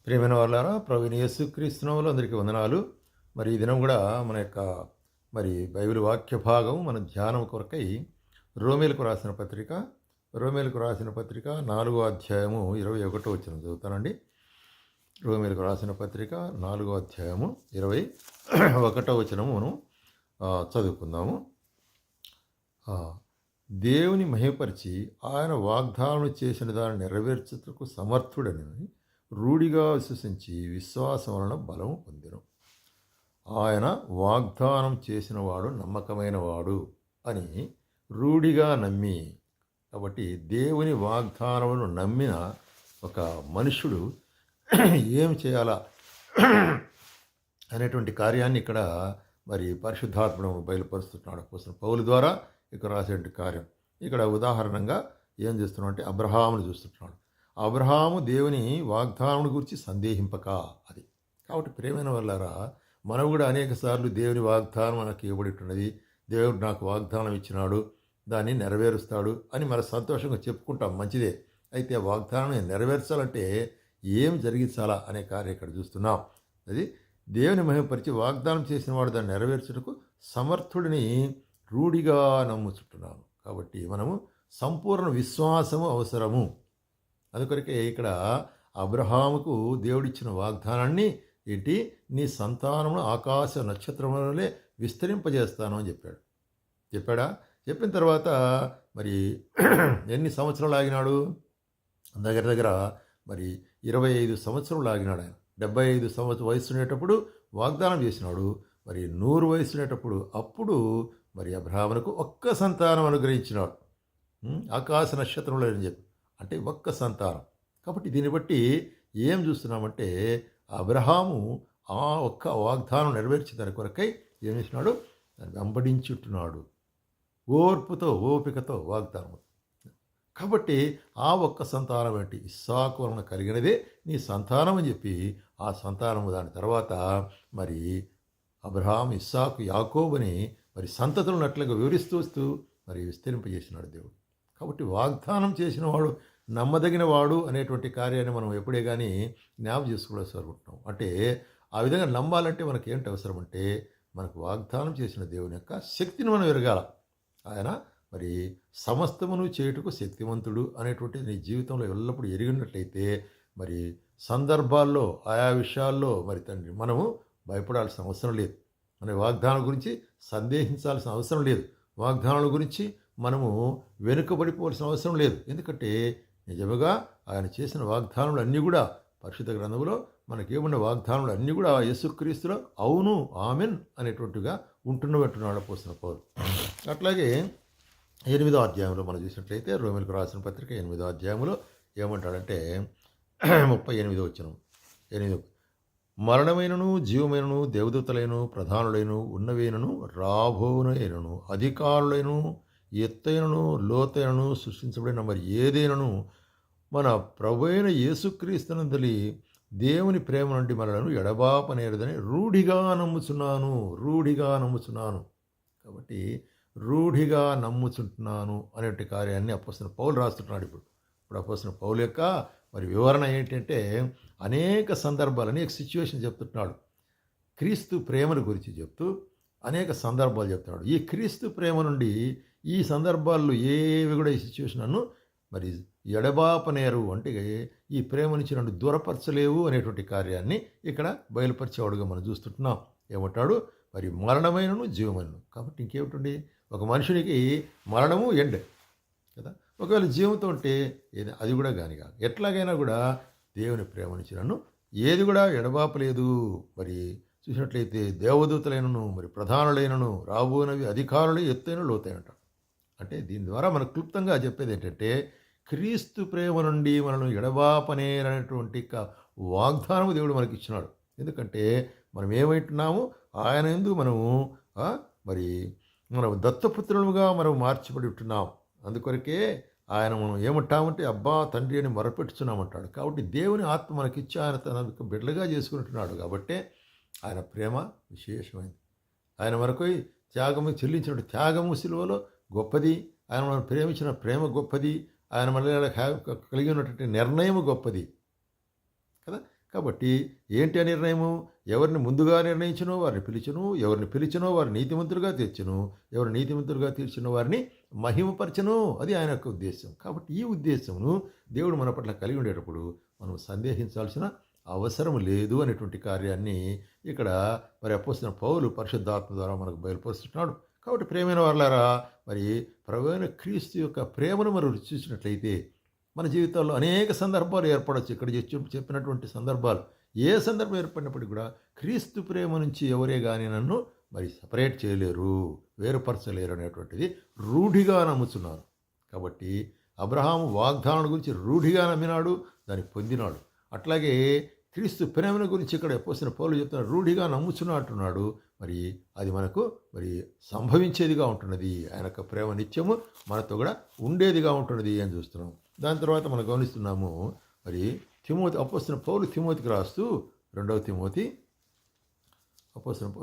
ప్రియమైన వాళ్ళారా, ప్రభువైన యేసుక్రీస్తు నామములో అందరికీ వందనాలు. మరి ఈ దినం కూడా మన యొక్క బైబిల్ వాక్య భాగం మన ధ్యానం కొరకై రోమేలకు రాసిన పత్రిక 4వ అధ్యాయము 21వ వచనం చదువుతానండి. రోమేలకు రాసిన పత్రిక 4వ అధ్యాయము 21వ వచనము మనం చదువుకుందాము. దేవుని మహిమపరిచి ఆయన వాగ్దానం చేసిన దాన్ని నెరవేర్చుటకు సమర్థుడని రూఢిగా విశ్వసించి విశ్వాసం వలన బలము పొందెను. ఆయన వాగ్దానం చేసినవాడు నమ్మకమైన వాడు అని రూఢిగా నమ్మి, కాబట్టి దేవుని వాగ్దానమును నమ్మిన ఒక మనుషుడు ఏం చేయాలా అనేటువంటి కార్యాన్ని ఇక్కడ పరిశుద్ధాత్మను బయలుపరుస్తున్నాడు. అపోస్తలుడైన పౌలు ద్వారా ఇక్కడ రాసేటువంటి కార్యం. ఇక్కడ ఉదాహరణంగా ఏం చేస్తున్నాడు అంటే అబ్రహామును చూస్తున్నాడు. అబ్రహాము దేవుని వాగ్దానం గురించి సందేహింపక అది. కాబట్టి ప్రేమైన వాళ్ళారా, మనం కూడా అనేక సార్లు దేవుని వాగ్దానం మనకు ఇవ్వబడుతున్నది, దేవుడు నాకు వాగ్దానం ఇచ్చినాడు, దాన్ని నెరవేరుస్తాడు అని మన సంతోషంగా చెప్పుకుంటాం, మంచిదే. అయితే ఆ వాగ్దానం నెరవేర్చాలంటే ఏం జరిగించాలా అనే కార్యం ఇక్కడ చూస్తున్నాం. అది దేవుని మహిమపరిచి వాగ్దానం చేసిన వాడు దాన్ని నెరవేర్చుటకు సమర్థుడిని రూఢిగా నమ్ముచుంటున్నాను. కాబట్టి మనము సంపూర్ణ విశ్వాసము అవసరము. అందుకొరకే ఇక్కడ అబ్రహాముకు దేవుడిచ్చిన వాగ్దానాన్ని ఏంటి, నీ సంతానమును ఆకాశ నక్షత్రములనే విస్తరింపజేస్తాను అని చెప్పాడా? చెప్పిన తర్వాత ఎన్ని సంవత్సరాలు ఆగినాడు? దగ్గర 25 సంవత్సరాలు ఆగినాడు ఆయన. 75 సంవత్సరం వయసు ఉండేటప్పుడు వాగ్దానం చేసినాడు. 100 వయసు ఉండేటప్పుడు అప్పుడు అబ్రహామునకు ఒక్క సంతానం అనుగ్రహించినాడు. ఆకాశ నక్షత్రములు అని చెప్పి, అంటే ఒక్క సంతానం. కాబట్టి దీన్ని బట్టి ఏం చూస్తున్నామంటే అబ్రహాము ఆ ఒక్క వాగ్దానం నెరవేర్చిన దాని కొరకై ఏం చేసినాడు, దాన్ని వెంబడించుంటున్నాడు ఓర్పుతో ఓపికతో వాగ్దానం. కాబట్టి ఆ ఒక్క సంతానం ఏంటి, ఇస్సాకు వలన కలిగినదే నీ సంతానం అని చెప్పి ఆ సంతానము దాని తర్వాత అబ్రహాం, ఇస్సాకు, యాకోబుని సంతతులున్నట్లుగా వివరిస్తూ వస్తూ విస్తరింపజేసినాడు దేవుడు. కాబట్టి వాగ్దానం చేసిన వాడు నమ్మదగిన వాడు అనేటువంటి కార్యాన్ని మనం ఎప్పుడే కానీ జ్ఞాపకం చేసుకోవాల్సి అనుకుంటున్నాం. అంటే ఆ విధంగా నమ్మాలంటే మనకి ఏంటి అవసరం అంటే, మనకు వాగ్దానం చేసిన దేవుని యొక్క శక్తిని మనం ఎరగాల. ఆయన సమస్తమును చేయుటకు శక్తివంతుడు అనేటువంటిది నీ జీవితంలో ఎల్లప్పుడూ ఎరిగినట్లయితే సందర్భాల్లో ఆయా విషయాల్లో తండ్రి మనము భయపడాల్సిన అవసరం లేదు. మన వాగ్దానం గురించి సందేహించాల్సిన అవసరం లేదు. వాగ్దానాల గురించి మనము వెనుకబడిపోవాల్సిన అవసరం లేదు. ఎందుకంటే నిజముగా ఆయన చేసిన వాగ్దానములు అన్నీ కూడా పరిశుద్ధ గ్రంథంలో మనకేమున్న వాగ్దానములు అన్నీ కూడా యేసుక్రీస్తులో అవును ఆమెన్ అనేటువంటిగా ఉంటున్నట్టున్నాడు అపోస్తలుడైన పౌలు. అట్లాగే 8వ అధ్యాయంలో మనం చూసినట్లయితే రోమీయులకు రాసిన పత్రిక 8వ అధ్యాయంలో ఏమంటాడంటే 38వ వచనం, 8 మరణమైనను జీవమైనను దేవదూతలైనను ప్రధానులైనను ఉన్నవైనను రాబోనైనను అధికారులైనను ఎత్తైనను లోతైనను సృష్టించబడిన ఏదైనను మన ప్రభువైన యేసుక్రీస్తునందలి దేవుని ప్రేమ నుండి మనలను ఎడబాపనేరదని రూఢిగా నమ్ముచున్నాను. కాబట్టి రూఢిగా నమ్ముచుంటున్నాను అనేటి కార్యాన్ని అపోస్తలుడైన పౌలు రాస్తున్నాడు. ఇప్పుడు అపోస్తలుడైన పౌలు యొక్క వివరణ ఏంటంటే అనేక సందర్భాలు, అనేక సిచ్యువేషన్ చెప్తున్నాడు. క్రీస్తు ప్రేమను గురించి చెప్తూ అనేక సందర్భాలు చెప్తున్నాడు. ఈ క్రీస్తు ప్రేమ నుండి ఈ సందర్భాల్లో ఏవి కూడా ఈ సిచ్యువేషన్ నన్ను ఎడబాపనేరు, అంటే ఈ ప్రేమ నుంచి నన్ను దూరపరచలేవు అనేటువంటి కార్యాన్ని ఇక్కడ బయలుపరిచేవాడుగా మనం చూస్తుంటున్నాం. ఏమంటాడు, మరణమైనను జీవమైనను. కాబట్టి ఇంకేమిటండి, ఒక మనుషునికి మరణము ఎండ్ కదా, ఒకవేళ జీవంతో ఉంటే అది కూడా కాదు. ఎట్లాగైనా కూడా దేవుని ప్రేమ నుంచి నన్ను ఏది కూడా ఎడబాపలేదు. చూసినట్లయితే దేవదూతలైనను ప్రధానులైనను రాబోనవి అధికారులు ఎత్తైన లోతైనట. అంటే దీని ద్వారా మనకు క్లుప్తంగా చెప్పేది ఏంటంటే, క్రీస్తు ప్రేమ నుండి మనను ఎడబాపనేరనేటువంటి వాగ్దానము దేవుడు మనకి ఇచ్చినాడు. ఎందుకంటే మనం ఏమైంటున్నాము, ఆయన యందు మనము మనం దత్తపుత్రులుగా మనం మార్చిపడి ఉంటున్నాం. అందుకొరకే ఆయన మనం ఏమంటామంటే అబ్బా తండ్రి అని మొరపెట్టుచున్నామంటాడు. కాబట్టి దేవుని ఆత్మ మనకిచ్చి ఆయన తన బిడ్డలుగా చేసుకుంటున్నాడు. కాబట్టి ఆయన ప్రేమ విశేషమైంది. ఆయన మనకు త్యాగము చెల్లించిన త్యాగము సిలువలో గొప్పది. ఆయన మనం ప్రేమించిన ప్రేమ గొప్పది. ఆయన మన కలిగి ఉన్నటువంటి నిర్ణయం గొప్పది కదా. కాబట్టి ఏంటి ఆ నిర్ణయము? ఎవరిని ముందుగా నిర్ణయించునో వారిని పిలిచును, ఎవరిని పిలిచినో వారిని నీతిమంతులుగా తీర్చును, ఎవరు నీతిమంతులుగా తీర్చిన వారిని మహిమపరచను. అది ఆయన యొక్క ఉద్దేశం. కాబట్టి ఈ ఉద్దేశమును దేవుడు మన పట్ల కలిగి ఉండేటప్పుడు మనం సందేహించాల్సిన అవసరం లేదు అనేటువంటి కార్యాన్ని ఇక్కడ మరి అపోస్తలుడైన పౌలు పరిశుద్ధాత్మ ద్వారా మనకు బయలుపరుస్తున్నాడు. కాబట్టి ప్రియమైన వారలారా, మరి ప్రభువైన క్రీస్తు యొక్క ప్రేమను మనం రుచి చూసినట్లయితే మన జీవితాల్లో అనేక సందర్భాలు ఏర్పడవచ్చు. ఇక్కడ చెప్పినటువంటి సందర్భాలు ఏ సందర్భం ఏర్పడినప్పటికీ కూడా క్రీస్తు ప్రేమ నుంచి ఎవరే కానీ నన్ను మరి సపరేట్ చేయలేరు, వేరుపరచలేరు అనేటువంటిది రూఢిగా నమ్ముతున్నారు. కాబట్టి అబ్రహాము వాగ్దానం గురించి రూఢిగా నమ్మినాడు, దాన్ని పొందినాడు. అట్లాగే క్రీస్తు ప్రేమను గురించి ఇక్కడ అపోస్తలుడైన పౌలు చెప్తున్న రూఢిగా నమ్ముచున్నట్టున్నాడు. మరి అది మనకు మరి సంభవించేదిగా ఉంటున్నది. ఆయన యొక్క ప్రేమ నిత్యము మనతో కూడా ఉండేదిగా ఉంటున్నది అని చూస్తున్నాం. దాని తర్వాత మనం గమనిస్తున్నాము, మరి అపోస్తలుడైన పౌలు తిమోతికి రాస్తూ రెండవ తిమోతి అపోస్తలుడైన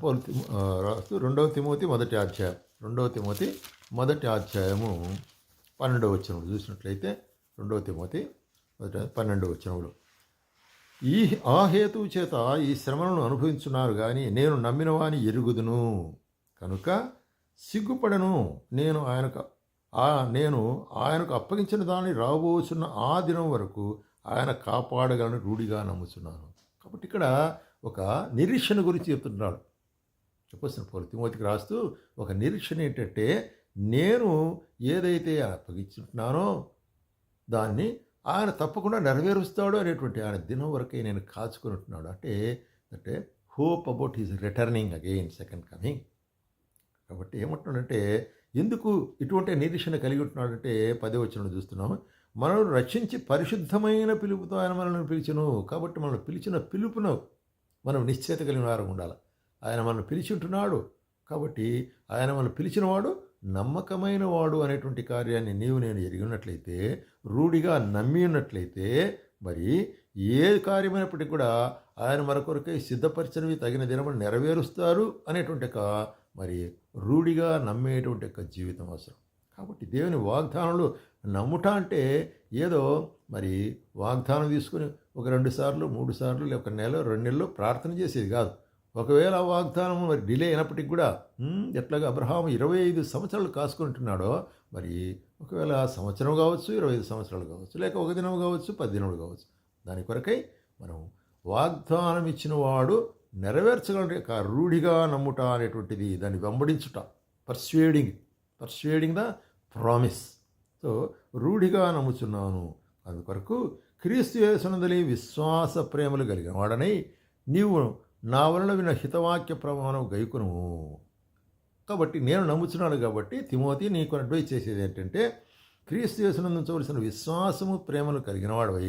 పౌలు రాస్తూ రెండవ తిమోతి మొదటి అధ్యాయము 12వ వచనం చూసినట్లయితే, 2 తిమోతి 12వ వచనంలో, ఆ హేతువు చేత ఈ శ్రమలను అనుభవించున్నారు కానీ నేను నమ్మిన వాని ఎరుగుదును కనుక సిగ్గుపడను. నేను ఆయనకు అప్పగించిన దాన్ని రాబోచున్న ఆ దినం వరకు ఆయన కాపాడగలను రూఢిగా నమ్ముచున్నాను. కాబట్టి ఇక్కడ ఒక నిరీక్షణ గురించి చెప్తున్నాడు అపోస్తలుడైన పౌలు తిమోతికి రాస్తూ. ఒక నిరీక్షణ ఏంటంటే, నేను ఏదైతే అప్పగించుంటున్నానో దాన్ని ఆయన తప్పకుండా నెరవేరుస్తాడు అనేటువంటి ఆయన దినం వరకే నేను కాచుకొని ఉంటున్నాడు. అంటే hope about his returning again, second coming. కాబట్టి ఏమంటున్నాడంటే, ఎందుకు ఇటువంటి నిరీక్షణ కలిగి ఉంటున్నాడంటే 10వ వచనం చూస్తున్నాము, మనల్ని రక్షించి పరిశుద్ధమైన పిలుపుతో ఆయన మనల్ని పిలిచెను. కాబట్టి మనల్ని పిలిచిన పిలుపును మనం నిశ్చయిత కలిగిన వారు ఉండాలి. ఆయన మనల్ని పిలిచి ఉంటున్నాడు. కాబట్టి ఆయన మనల్ని పిలిచినవాడు నమ్మకమైన వాడు అనేటువంటి కార్యాన్ని నేను ఎరిగి ఉన్నట్లయితే, రూఢిగా నమ్మి ఉన్నట్లయితే, మరి ఏ కార్యమైనప్పటికీ కూడా ఆయన మన కొరకై సిద్ధపరిచినవి తగిన దినములు నెరవేరుస్తారు అనేటువంటి మరి రూఢిగా నమ్మేటువంటి జీవితం అవసరం. కాబట్టి దేవుని వాగ్దానాలు నమ్ముట అంటే ఏదో మరి వాగ్దానం తీసుకుని ఒక 2 సార్లు 3 సార్లు లేక 1 నెల 2 నెలలు ప్రార్థన చేసేది కాదు. ఒకవేళ ఆ వాగ్దానం మరి డిలే అయినప్పటికీ కూడా ఎట్లాగా అబ్రహాము 25 సంవత్సరాలు కాసుకుంటున్నాడో, మరి ఒకవేళ సంవత్సరం కావచ్చు, 25 సంవత్సరాలు కావచ్చు, లేక 1 దినం కావచ్చు, 10 దినములు కావచ్చు, దాని కొరకై మనం వాగ్దానం ఇచ్చిన వాడు నెరవేర్చగలే రూఢిగా నమ్ముట అనేటువంటిది, దాన్ని వెంబడించుట, పర్స్వేడింగ్ ద ప్రామిస్. సో రూఢిగా నమ్ముచున్నాను, అందుకొరకు క్రీస్తు యేసునందలి విశ్వాస ప్రేమలు కలిగిన వాడనై నీవు నా వలన విన్న హితవాక్య ప్రమాణం గైకును. కాబట్టి నేను నమ్ముచున్నాను. కాబట్టి తిమోతి నీకు అడ్వైజ్ చేసేది ఏంటంటే, క్రీస్తు యేసునందు ఉంచవలసిన విశ్వాసము ప్రేమలు కలిగిన వాడవై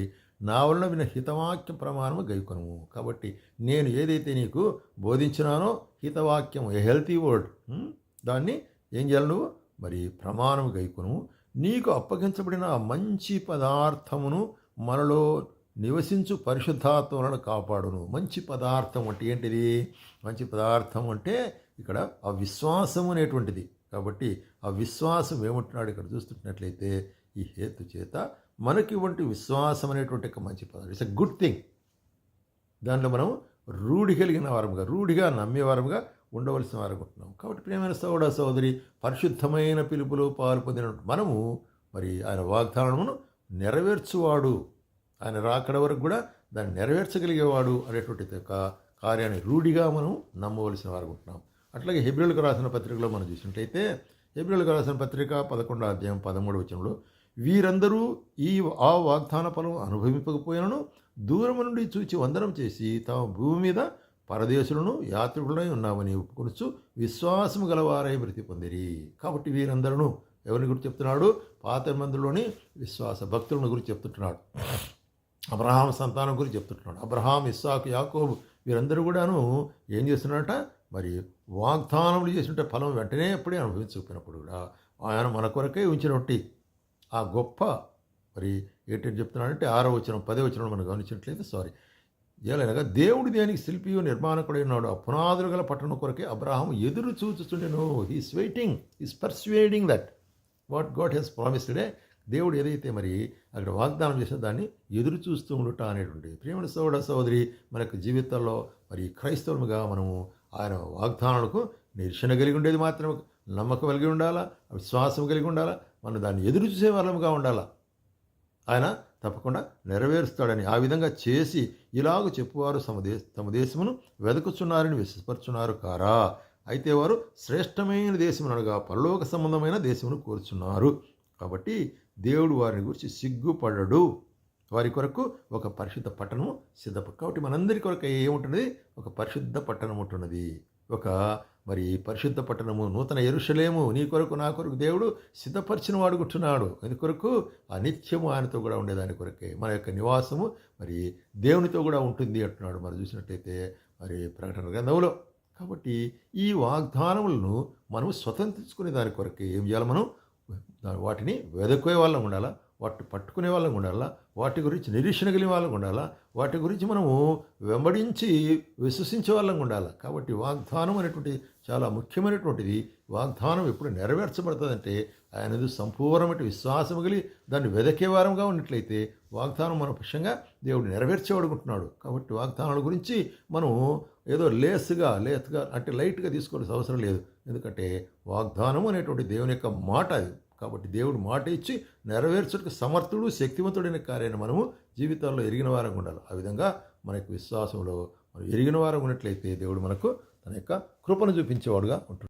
నా వలన విన్న హితవాక్య ప్రమాణము గైకును. కాబట్టి నేను ఏదైతే నీకు బోధించినానో హితవాక్యం, ఏ హెల్తీ వర్డ్, దాన్ని ఏం చేయాలి నువ్వు? మరి ప్రమాణము గైకును. నీకు అప్పగించబడిన మంచి పదార్థమును మనలో నివసించు పరిశుద్ధాత్మలను కాపాడును. మంచి పదార్థం అంటే ఏంటిది? మంచి పదార్థం అంటే ఇక్కడ ఆ విశ్వాసం అనేటువంటిది. కాబట్టి ఆ విశ్వాసం ఏమంటున్నాడు ఇక్కడ చూస్తున్నట్లయితే, ఈ హేతు చేత మనకి వంటి విశ్వాసం అనేటువంటి ఒక మంచి పదార్థం, ఇట్స్ ఎ గుడ్ థింగ్. దాంట్లో మనం రూఢి కలిగిన వారముగా, రూఢిగా నమ్మేవారముగా ఉండవలసిన వారు ఉంటున్నాం. కాబట్టి ప్రియమైన సోదరి, పరిశుద్ధమైన పిలుపులో పాలు పొందిన మనము మరి ఆయన వాగ్దానమును నెరవేర్చువాడు, ఆయన రాకడ వరకు కూడా దాన్ని నెరవేర్చగలిగేవాడు అనేటువంటి ఒక కార్యాన్ని రూఢిగా మనం నమ్మవలసిన వారు ఉంటున్నాం. అట్లాగే హెబ్రీయులకు రాసిన పత్రికలో మనం చూసినట్లయితే, హెబ్రీయులకు రాసిన పత్రిక 11వ అధ్యాయం 13వ వచనంలో, వీరందరూ ఆ వాగ్దాన ఫలం అనుభవింపకపోయినను దూరము నుండి చూచి వందనం చేసి తమ భూమి మీద పరదేశులను యాత్రికులై ఉన్నామని ఒప్పుకొనుచు విశ్వాసము గలవారై మృతి పొందిరి. కాబట్టి వీరందరూ ఎవరిని గురించి చెప్తున్నాడు? పాత మందులోని విశ్వాస భక్తులను గురించి చెప్తుంటున్నాడు. అబ్రహాం సంతానం గురించి చెప్తుంటున్నాడు. అబ్రహాం, ఇస్సాకు, యాకోబు వీరందరూ కూడాను ఏం చేస్తున్నారట? మరి వాగ్దానములు చేసినట్టే ఫలం వెంటనే ఎప్పుడే అనుభవించకపోయినప్పుడు కూడా ఆయన మన కొరకే ఉంచినట్టు ఆ గొప్ప మరి ఏంటంటే చెప్తున్నాడంటే 6వ వచనం 10వ వచనం మనం గమనించినట్లయితే ఏలైనగా దేవుడు దేనికి శిల్పియు నిర్మాణకుడై ఉన్నాడు. ఆ పునాదులు గల పట్టణం కొరకే అబ్రహాము ఎదురు చూచుచుండెను. He's waiting, he's persuading that what God he's promised. దేవుడు ఏదైతే మరి అక్కడ వాగ్దానం చేసిన దాన్ని ఎదురు చూస్తూ ఉండుట అనేటువంటి ప్రియమైన సోదర సహోదరి మనకు జీవితాల్లో మరి క్రైస్తవులుగా మనము ఆయన వాగ్దానాలకు నిరీక్షణ కలిగి ఉండేది మాత్రం నమ్మకం కలిగి ఉండాలా, విశ్వాసం కలిగి ఉండాలా, మనం దాన్ని ఎదురు చూసే వాళ్ళముగా ఉండాలా. ఆయన తప్పకుండా నెరవేరుస్తాడని ఆ విధంగా చేసి ఇలాగ చెప్పువారు తమ దేశమును వెదకుచున్నారని విశ్వపరుచున్నారు కారా. అయితే వారు శ్రేష్టమైన దేశమునగా పరలోక సంబంధమైన దేశమును కోరుచున్నారు. కాబట్టి దేవుడు వారిని గురించి సిగ్గుపడడు. వారి కొరకు ఒక పరిశుద్ధ పట్టణము కాబట్టి మనందరి కొరకు ఏముంటున్నది? ఒక పరిశుద్ధ పట్టణం ఉంటున్నది. ఒక మరి పరిశుద్ధ పట్టణము నూతన యెరూషలేము నీ కొరకు నా కొరకు దేవుడు సిద్ధపరిచిన వాడుకుంటున్నాడు. అది కొరకు ఆ నిత్యము ఆయనతో కూడా ఉండేదాని కొరకే మన యొక్క నివాసము మరి దేవునితో కూడా ఉంటుంది అంటున్నాడు మరి చూసినట్టయితే మరి ప్రకటన గ్రంథంలో. కాబట్టి ఈ వాగ్దానములను మనం స్వతంత్రించుకునే దాని కొరకే ఏం చేయాలి? మనం వాటిని వెదకే వాళ్ళం ఉండాలా, వాటిని పట్టుకునే వాళ్ళం ఉండాలా, వాటి గురించి నిరీక్షణ కలిగిన వాళ్ళం ఉండాలా, వాటి గురించి మనము వెంబడించి విశ్వసించే వాళ్ళం ఉండాలి. కాబట్టి వాగ్దానం అనేటువంటి చాలా ముఖ్యమైనటువంటిది. వాగ్దానం ఎప్పుడు నెరవేర్చబడుతుందంటే ఆయనది సంపూర్ణమైన విశ్వాసం కలిగి దాన్ని వెదకే వారంగా ఉన్నట్లయితే వాగ్దానం మన పక్షంగా దేవుడు నెరవేర్చేవాడుకుంటున్నాడు. కాబట్టి వాగ్దానాల గురించి మనం ఏదో లేతగా అంటే లైట్గా తీసుకోవాల్సిన అవసరం లేదు. ఎందుకంటే వాగ్దానం అనేటువంటి దేవుని యొక్క మాట అది. కాబట్టి దేవుడు మాట ఇచ్చి నెరవేర్చడానికి సమర్థుడు, శక్తివంతుడైన కార్యాన్ని మనము జీవితాల్లో ఎరిగిన వారంగా ఉండాలి. ఆ విధంగా మనకు విశ్వాసంలో మనం ఎరిగిన వారంగా ఉన్నట్లయితే దేవుడు మనకు తన యొక్క కృపను చూపించేవాడుగా ఉంటాడు.